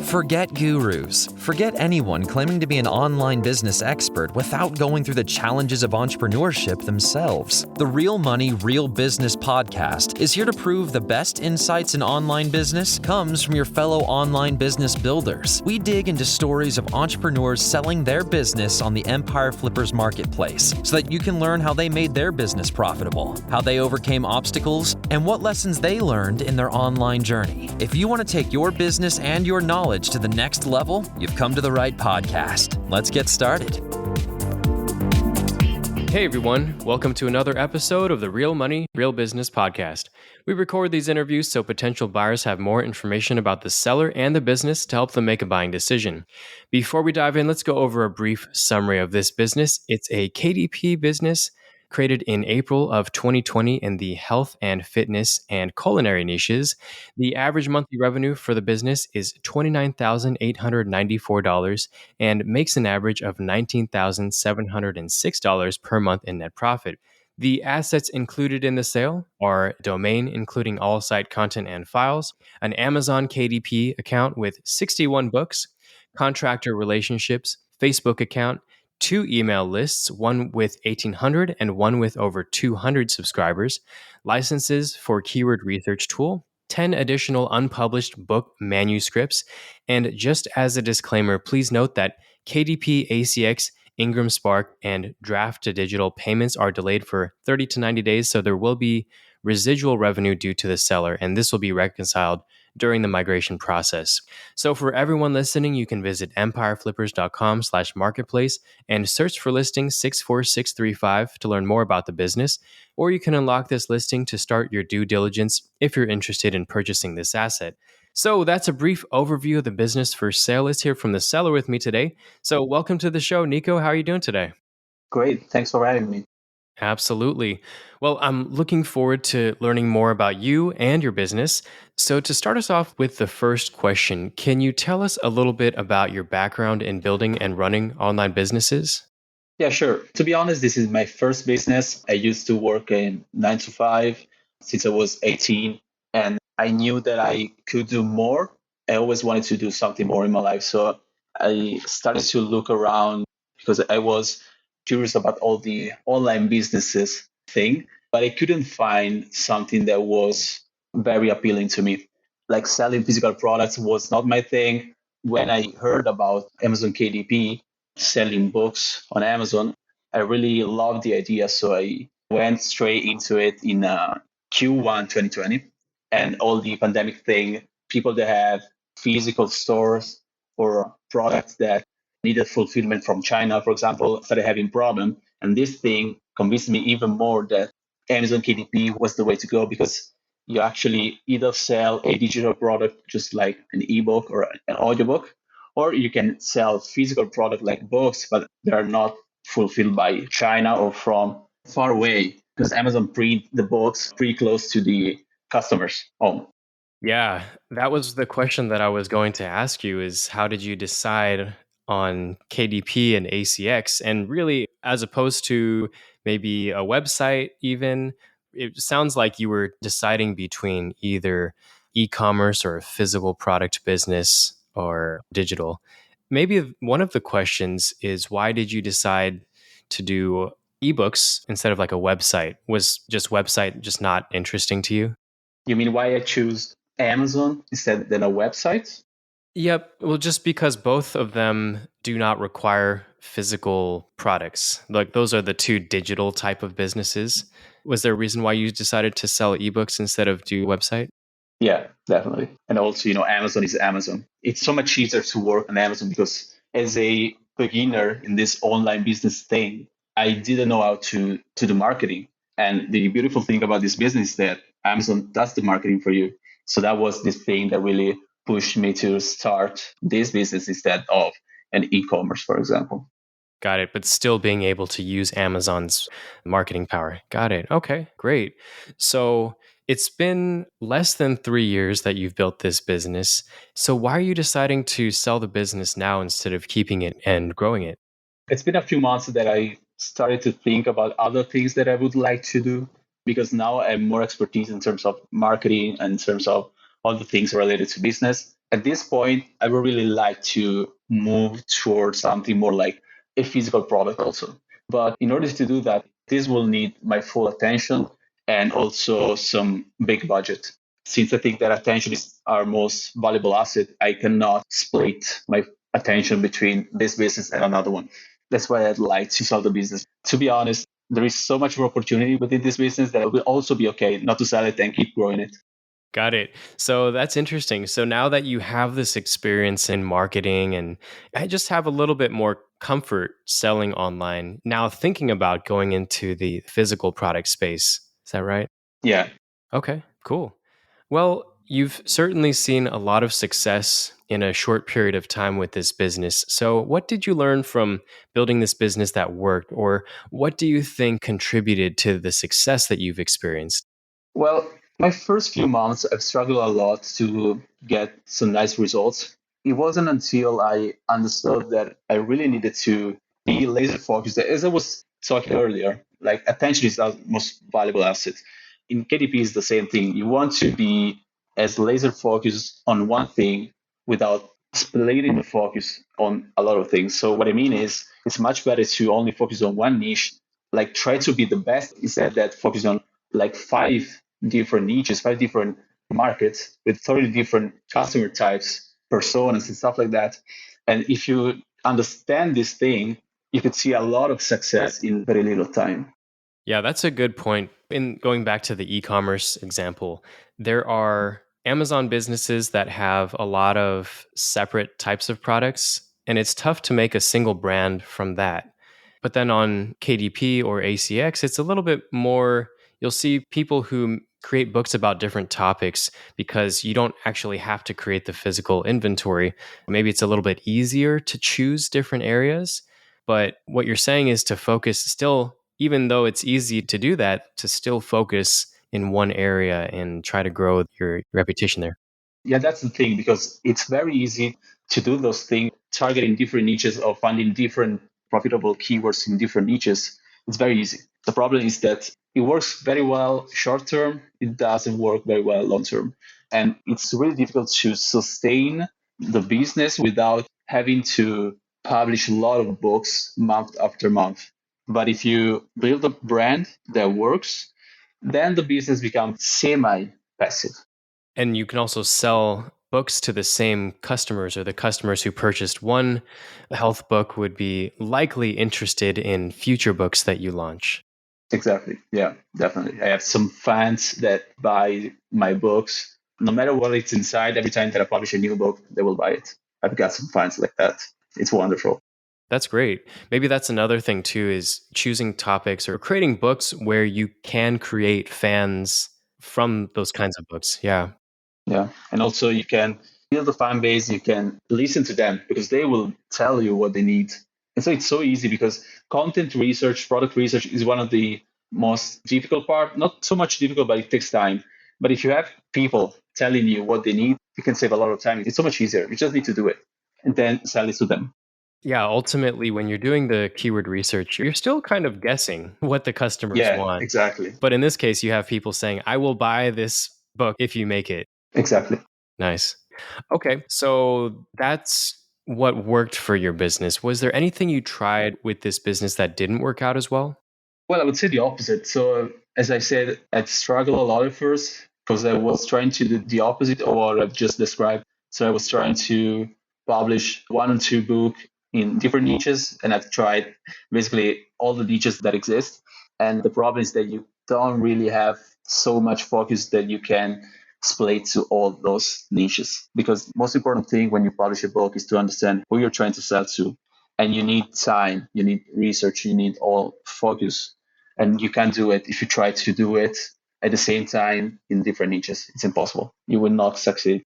Forget gurus. Forget anyone claiming to be an online business expert without going through the challenges of entrepreneurship themselves. The Real Money, Real Business podcast is here to prove the best insights in online business comes from your fellow online business builders. We dig into stories of entrepreneurs selling their business on the Empire Flippers marketplace so that you can learn how they made their business profitable, how they overcame obstacles, and what lessons they learned in their online journey. If you want to take your business and your knowledge to the next level, you've come to the right podcast. Let's get started. Hey everyone, welcome to another episode of the Real Money, Real Business podcast. We record these interviews so potential buyers have more information about the seller and the business to help them make a buying decision. Before we dive in, let's go over a brief summary of this business. It's a KDP business created in April of 2020 in the health and fitness and culinary niches. The average monthly revenue for the business is $29,894 and makes an average of $19,706 per month in net profit. The assets included in the sale are a domain including all site content and files, an Amazon KDP account with 61 books, contractor relationships, Facebook account, 2 email lists, one with 1,800 and one with over 200 subscribers, licenses for keyword research tool, 10 additional unpublished book manuscripts, and just as a disclaimer, please note that KDP, ACX, Ingram Spark, and Draft to Digital payments are delayed for 30 to 90 days, so there will be residual revenue due to the seller, and this will be reconciled during the migration process. So for everyone listening, you can visit empireflippers.com/marketplace and search for listing 64635 to learn more about the business, or you can unlock this listing to start your due diligence if you're interested in purchasing this asset. So that's a brief overview of the business for sale. Let's hear from the seller with me today. So welcome to the show, Nico. How are you doing today? Great. Thanks for having me. Absolutely. Well, I'm looking forward to learning more about you and your business. So to start us off with the first question, can you tell us a little bit about your background in building and running online businesses? Yeah, sure. To be honest, this is my first business. I used to work in 9 to 5 since I was 18, and I knew that I could do more. I always wanted to do something more in my life. So I started to look around because I was curious about all the online businesses thing, but I couldn't find something that was very appealing to me. Like selling physical products was not my thing. When I heard about Amazon KDP selling books on Amazon, I really loved the idea. So I went straight into it in Q1 2020. And all the pandemic thing, people that have physical stores or products that needed fulfillment from China, for example, started having problem. And this thing convinced me even more that Amazon KDP was the way to go, because you actually either sell a digital product, just like an ebook or an audiobook, or you can sell physical product like books, but they are not fulfilled by China or from far away, because Amazon print the books pretty close to the customer's home. Yeah, that was the question that I was going to ask you is how did you decide on KDP and ACX? And really, as opposed to maybe a website even, it sounds like you were deciding between either e-commerce or a physical product business or digital. Maybe one of the questions is why did you decide to do ebooks instead of like a website? Was just website just not interesting to you? You mean why I choose Amazon instead than a website? Yep. Well, just because both of them do not require physical products. Like those are the two digital type of businesses. Was there a reason why you decided to sell ebooks instead of do a website? Yeah, definitely. And also, Amazon is Amazon. It's so much easier to work on Amazon because as a beginner in this online business thing, I didn't know how to do marketing. And the beautiful thing about this business is that Amazon does the marketing for you. So that was the thing that really pushed me to start this business instead of an e-commerce, for example. Got it. But still being able to use Amazon's marketing power. Got it. Okay, great. So it's been less than 3 years that you've built this business. So why are you deciding to sell the business now instead of keeping it and growing it? It's been a few months that I started to think about other things that I would like to do, because now I have more expertise in terms of marketing and in terms of all the things related to business. At this point, I would really like to move towards something more like a physical product also. But in order to do that, this will need my full attention and also some big budget. Since I think that attention is our most valuable asset, I cannot split my attention between this business and another one. That's why I'd like to sell the business. To be honest, there is so much more opportunity within this business that it will also be okay not to sell it and keep growing it. Got it. So that's interesting. So now that you have this experience in marketing and I just have a little bit more comfort selling online, now thinking about going into the physical product space. Is that right? Yeah. Okay, cool. Well, you've certainly seen a lot of success in a short period of time with this business. So, what did you learn from building this business that worked, or what do you think contributed to the success that you've experienced? Well, my first few months, I've struggled a lot to get some nice results. It wasn't until I understood that I really needed to be laser focused. As I was talking earlier, like attention is our most valuable asset. In KDP, is the same thing. You want to be as laser focused on one thing without splitting the focus on a lot of things. So what I mean is, it's much better to only focus on one niche, like try to be the best instead that focus on like five different niches, five different markets with 30 different customer types, personas, and stuff like that. And if you understand this thing, you could see a lot of success in very little time. Yeah, that's a good point. In going back to the e-commerce example, there are Amazon businesses that have a lot of separate types of products, and it's tough to make a single brand from that. But then on KDP or ACX, it's a little bit more, you'll see people who create books about different topics because you don't actually have to create the physical inventory. Maybe it's a little bit easier to choose different areas. But what you're saying is to focus still, even though it's easy to do that, to still focus in one area and try to grow your reputation there. Yeah, that's the thing, because it's very easy to do those things, targeting different niches or finding different profitable keywords in different niches. It's very easy. The problem is that it works very well short term, it doesn't work very well long term. And it's really difficult to sustain the business without having to publish a lot of books month after month. But if you build a brand that works, then the business becomes semi passive. And you can also sell books to the same customers, or the customers who purchased one health book would be likely interested in future books that you launch. Exactly. Yeah, definitely. I have some fans that buy my books. No matter what it's inside, every time that I publish a new book, they will buy it. I've got some fans like that. It's wonderful. That's great. Maybe that's another thing too, is choosing topics or creating books where you can create fans from those kinds of books. Yeah. Yeah. And also you can build a fan base, you can listen to them because they will tell you what they need. And so it's so easy because content research, product research is one of the most difficult part. Not so much difficult, but it takes time. But if you have people telling you what they need, you can save a lot of time. It's so much easier. You just need to do it and then sell it to them. Yeah. Ultimately, when you're doing the keyword research, you're still kind of guessing what the customers Yeah, want. exactly. But in this case, you have people saying, I will buy this book if you make it. Exactly. Nice. Okay. So that's what worked for your business. Was there anything you tried with this business that didn't work out as well? Well, I would say the opposite. So, as I said, I'd struggled a lot at first because I was trying to do the opposite of what I've just described. So, I was trying to publish one or two books in different niches, and I've tried basically all the niches that exist. And the problem is that you don't really have so much focus that you can split to all those niches. Because most important thing when you publish a book is to understand who you're trying to sell to. And you need time, you need research, you need all focus, and you can't do it if you try to do it at the same time in different niches. It's impossible. You will not succeed.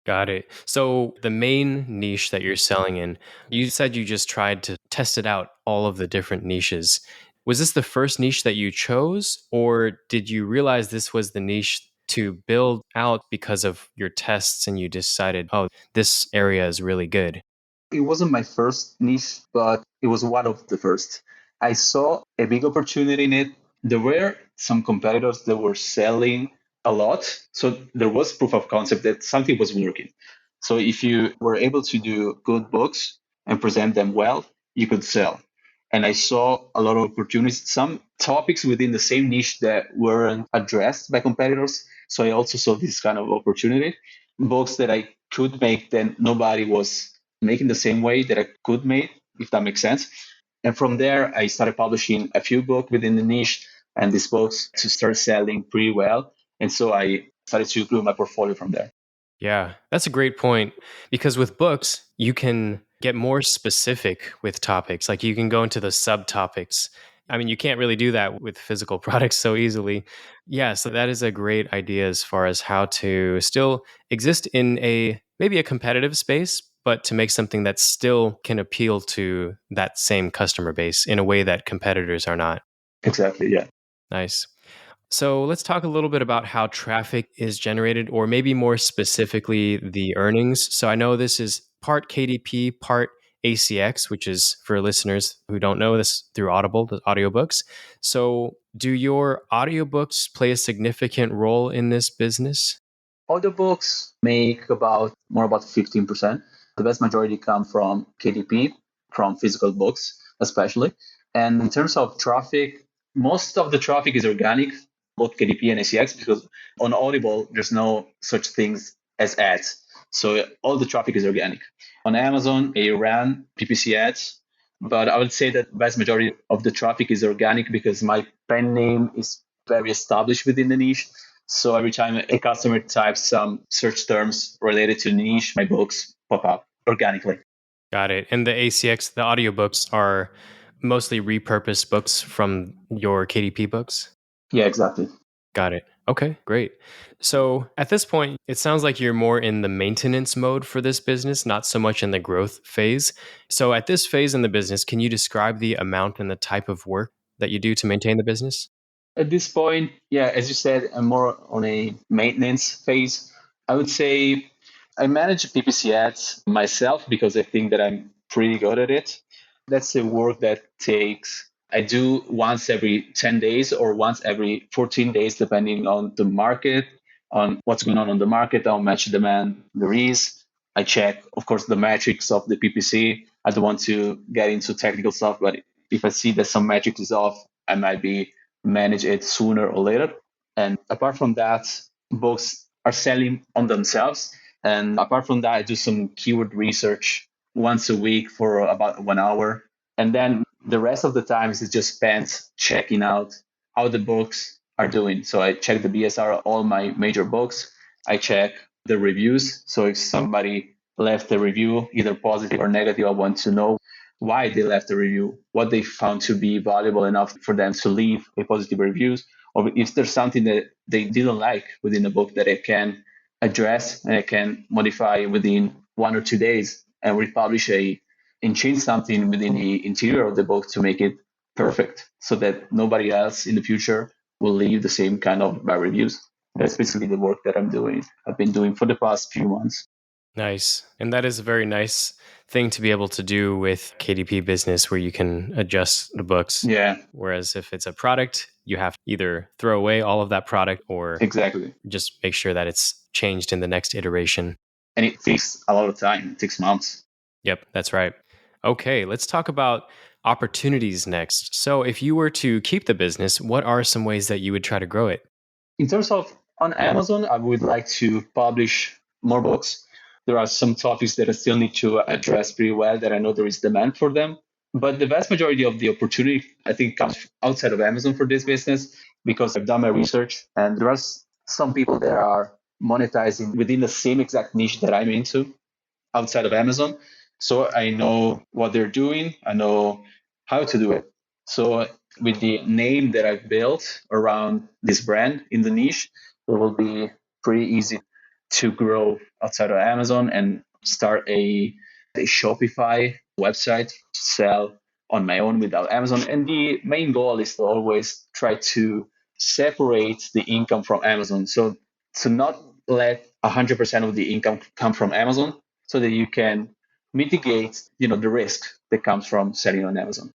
Got it. So the main niche that you're selling in, you said you just tried to test it out, all of the different niches. Was this the first niche that you chose, or did you realize this was the niche to build out because of your tests and you decided, oh, this area is really good? It wasn't my first niche, but it was one of the first. I saw a big opportunity in it. There were some competitors that were selling a lot. So there was proof of concept that something was working. So if you were able to do good books and present them well, you could sell. And I saw a lot of opportunities, some topics within the same niche that weren't addressed by competitors. So I also saw this kind of opportunity. Books that I could make that nobody was making the same way that I could make, if that makes sense. And from there, I started publishing a few books within the niche, and these books to start selling pretty well. And so I started to grow my portfolio from there. Yeah, that's a great point because with books, you can get more specific with topics. Like you can go into the subtopics. I mean, you can't really do that with physical products so easily. Yeah, so that is a great idea as far as how to still exist in a maybe a competitive space, but to make something that still can appeal to that same customer base in a way that competitors are not. Exactly. Yeah. Nice. So let's talk a little bit about how traffic is generated, or maybe more specifically, the earnings. So I know this is part KDP, part ACX, which is for listeners who don't know this through Audible, the audiobooks. So do your audiobooks play a significant role in this business? Audiobooks make about 15%. The vast majority come from KDP, from physical books, especially. And in terms of traffic, most of the traffic is organic, both KDP and ACX, because on Audible, there's no such things as ads. So all the traffic is organic. On Amazon, I ran PPC ads, but I would say that vast majority of the traffic is organic because my pen name is very established within the niche. So every time a customer types some search terms related to niche, my books pop up organically. Got it. And the ACX, the audiobooks are mostly repurposed books from your KDP books? Yeah, exactly. Got it. Okay, great. So at this point, it sounds like you're more in the maintenance mode for this business, not so much in the growth phase. So at this phase in the business, can you describe the amount and the type of work that you do to maintain the business? At this point, yeah, as you said, I'm more on a maintenance phase. I would say I manage PPC ads myself because I think that I'm pretty good at it. That's a work that takes, I do once every 10 days or once every 14 days, depending on the market, on what's going on the market, how much demand there is. I check, of course, the metrics of the PPC. I don't want to get into technical stuff, but if I see that some metrics is off, I might be manage it sooner or later. And apart from that, books are selling on themselves. And apart from that, I do some keyword research once a week for about 1 hour. And then the rest of the time is just spent checking out how the books are doing. So I check the BSR, all my major books. I check the reviews. So if somebody left a review, either positive or negative, I want to know why they left a review, what they found to be valuable enough for them to leave a positive reviews, or if there's something that they didn't like within the book that I can address and I can modify within 1 or 2 days and republish and change something within the interior of the book to make it perfect so that nobody else in the future will leave the same kind of bad reviews. That's basically the work that I've been doing for the past few months. Nice. And that is a very nice thing to be able to do with KDP business where you can adjust the books. Yeah, Whereas if it's a product, you have to either throw away all of that product or exactly. just make sure that it's changed in the next iteration. And it takes a lot of time. It takes months. Yep, that's right. Okay, let's talk about opportunities next. So if you were to keep the business, what are some ways that you would try to grow it? In terms of on Amazon, I would like to publish more books. There are some topics that I still need to address pretty well that I know there is demand for them. But the vast majority of the opportunity, I think, comes outside of Amazon for this business because I've done my research and there are some people that are monetizing within the same exact niche that I'm into outside of Amazon. So I know what they're doing. I know how to do it. So with the name that I've built around this brand in the niche, it will be pretty easy to grow outside of Amazon and start a Shopify website to sell on my own without Amazon. And the main goal is to always try to separate the income from Amazon. So to not let 100% of the income come from Amazon so that you can mitigate, the risk that comes from selling on Amazon.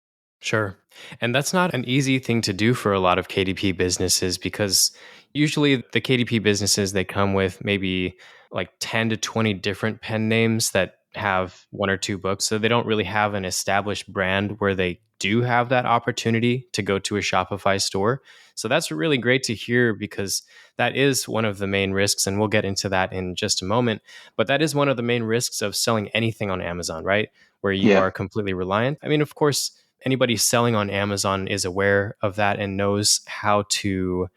Sure. And that's not an easy thing to do for a lot of KDP businesses because usually the KDP businesses, they come with maybe like 10 to 20 different pen names that have one or two books. So they don't really have an established brand where they do have that opportunity to go to a Shopify store. So that's really great to hear because that is one of the main risks. And we'll get into that in just a moment. But that is one of the main risks of selling anything on Amazon, right? Where you Yeah. are completely reliant. I mean, of course, anybody selling on Amazon is aware of that and knows how to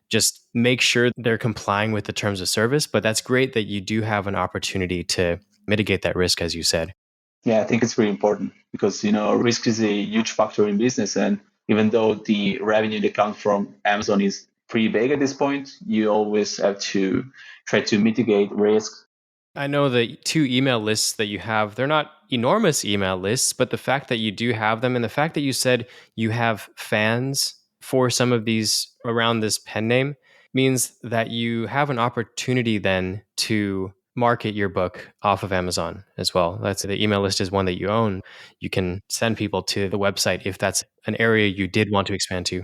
just make sure they're complying with the terms of service. But that's great that you do have an opportunity to mitigate that risk, as you said. Yeah, I think it's really important because, risk is a huge factor in business. And even though the revenue that comes from Amazon is pretty big at this point, you always have to try to mitigate risk. I know the two email lists that you have, they're not enormous email lists, but the fact that you do have them and the fact that you said you have fans for some of these around this pen name means that you have an opportunity then to market your book off of Amazon as well. That's the email list is one that you own. You can send people to the website if that's an area you did want to expand to.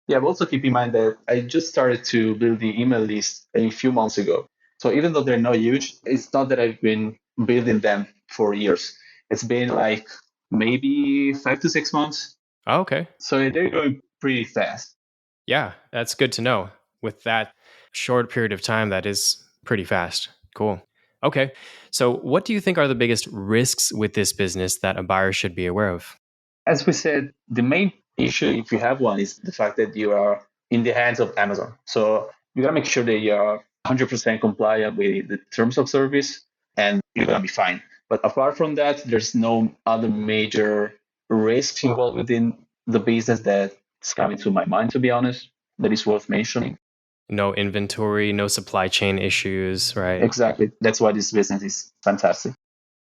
Yeah, but also keep in mind that I just started to build the email list a few months ago. So even though they're not huge, it's not that I've been building them for years. It's been like maybe 5 to 6 months. Oh, okay. So they're going pretty fast. Yeah, that's good to know. With that short period of time, that is pretty fast. Cool. Okay. So, what do you think are the biggest risks with this business that a buyer should be aware of? As we said, the main issue, if you have one, is the fact that you are in the hands of Amazon. So you got to make sure that you are 100% compliant with the terms of service and you're going to be fine. But apart from that, there's no other major risks involved within the business that's coming to my mind, to be honest, that is worth mentioning. No inventory, no supply chain issues, right? Exactly. That's why this business is fantastic.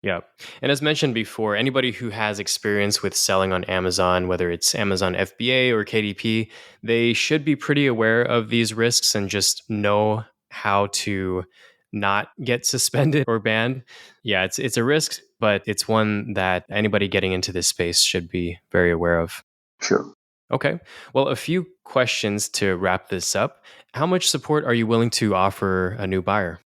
Yeah. And as mentioned before, anybody who has experience with selling on Amazon, whether it's Amazon FBA or KDP, they should be pretty aware of these risks and just know how to not get suspended or banned. Yeah, it's a risk, but it's one that anybody getting into this space should be very aware of. Sure. Okay. Well, a few questions to wrap this up. How much support are you willing to offer a new buyer?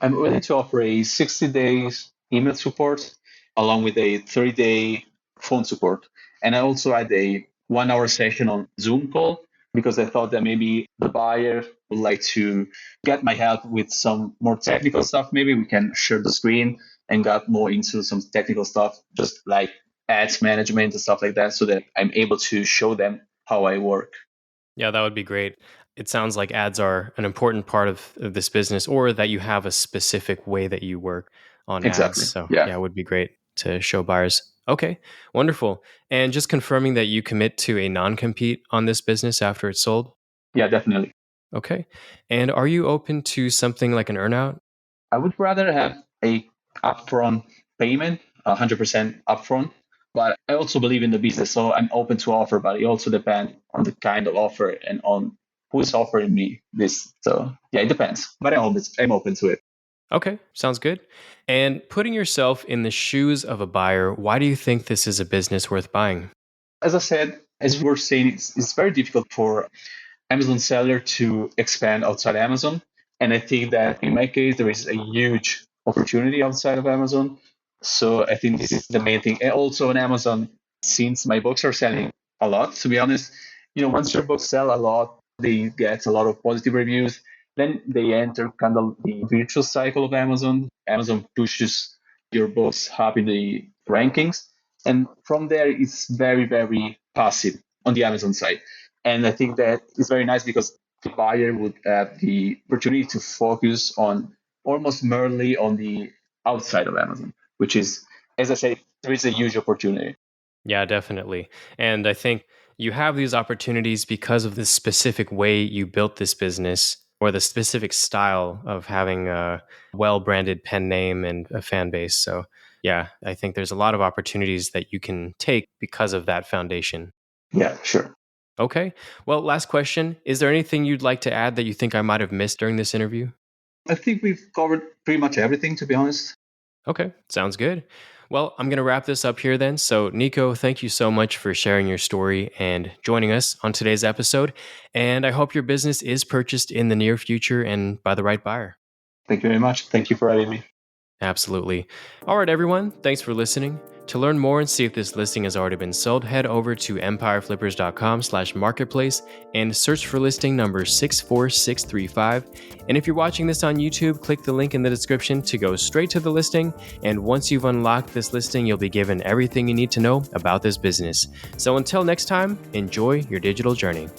I'm willing to offer a 60 days email support along with a 30-day phone support. And I also had a 1 hour session on Zoom call because I thought that maybe the buyer would like to get my help with some more technical stuff. Maybe we can share the screen and get more into some technical stuff, just like ads management and stuff like that, so that I'm able to show them how I work. Yeah, that would be great. It sounds like ads are an important part of this business, or that you have a specific way that you work on Exactly. ads. So, Yeah. it would be great to show buyers. Okay, wonderful. And just confirming that you commit to a non-compete on this business after it's sold? Yeah, definitely. Okay. And are you open to something like an earnout? I would rather have a upfront payment, 100% upfront. But I also believe in the business, so I'm open to offer. But it also depends on the kind of offer and on who is offering me this. So yeah, it depends. But I'm open to it. Okay, sounds good. And putting yourself in the shoes of a buyer, why do you think this is a business worth buying? As I said, as we were saying, it's very difficult for Amazon seller to expand outside Amazon. And I think that in my case, there is a huge opportunity outside of Amazon. So I think this is the main thing. And also on Amazon, since my books are selling a lot, to be honest, once your books sell a lot, they get a lot of positive reviews. Then they enter kind of the virtuous cycle of Amazon. Amazon pushes your books up in the rankings. And from there, it's very, very passive on the Amazon side. And I think that is very nice because the buyer would have the opportunity to focus on almost merely on the outside of Amazon, which is, as I say, there is a huge opportunity. Yeah, definitely. And I think you have these opportunities because of the specific way you built this business or the specific style of having a well-branded pen name and a fan base. So yeah, I think there's a lot of opportunities that you can take because of that foundation. Yeah, sure. Okay. Well, last question. Is there anything you'd like to add that you think I might have missed during this interview? I think we've covered pretty much everything, to be honest. Okay, sounds good. Well, I'm going to wrap this up here then. So, Nico, thank you so much for sharing your story and joining us on today's episode. And I hope your business is purchased in the near future and by the right buyer. Thank you very much. Thank you for having me. Absolutely. All right, everyone. Thanks for listening. To learn more and see if this listing has already been sold, head over to empireflippers.com/marketplace and search for listing number 64635. And if you're watching this on YouTube, click the link in the description to go straight to the listing. And once you've unlocked this listing, you'll be given everything you need to know about this business. So until next time, enjoy your digital journey.